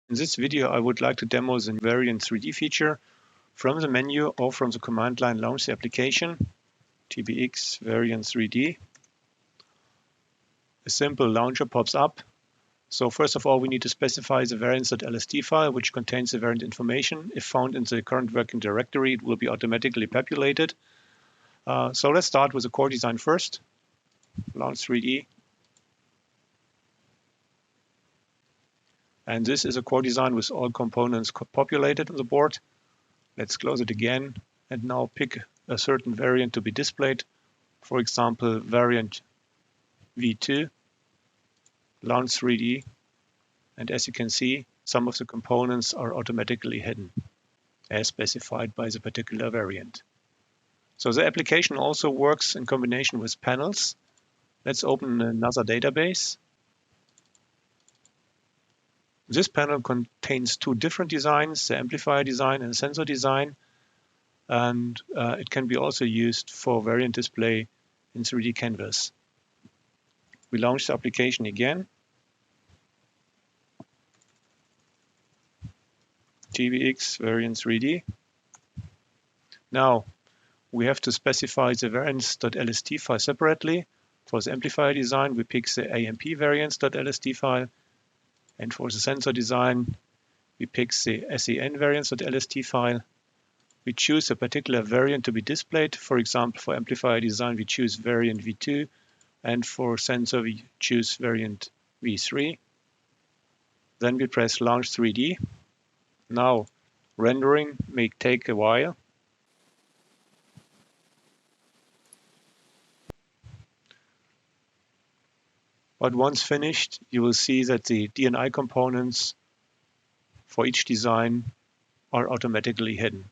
In this video, I would like to demo the Variant 3D feature from the menu or from the command line. Launch the application, TBX Variant 3D. A simple launcher pops up. So first of all, we need to specify the variants.lst file, which contains the variant information. If found in the current working directory, it will be automatically populated. So let's start with the core design first. Launch 3D. And this is a core design with all components populated on the board. Let's close it again and now pick a certain variant to be displayed. For example, variant V2, launch 3D. And as you can see, some of the components are automatically hidden as specified by the particular variant. So the application also works in combination with panels. Let's open another database. This panel contains two different designs, the amplifier design and sensor design, and it can be also used for variant display in 3D canvas. We launch the application again. TBX Variant 3D. Now we have to specify the variants.lst file separately. For the amplifier design, we pick the AMP variants.lst file. And for the sensor design, we pick the SEN variants.lst file. We choose a particular variant to be displayed. For example, for amplifier design, we choose variant V2. And for sensor, we choose variant V3. Then we press Launch 3D. Now, rendering may take a while. But once finished, you will see that the DNI components for each design are automatically hidden.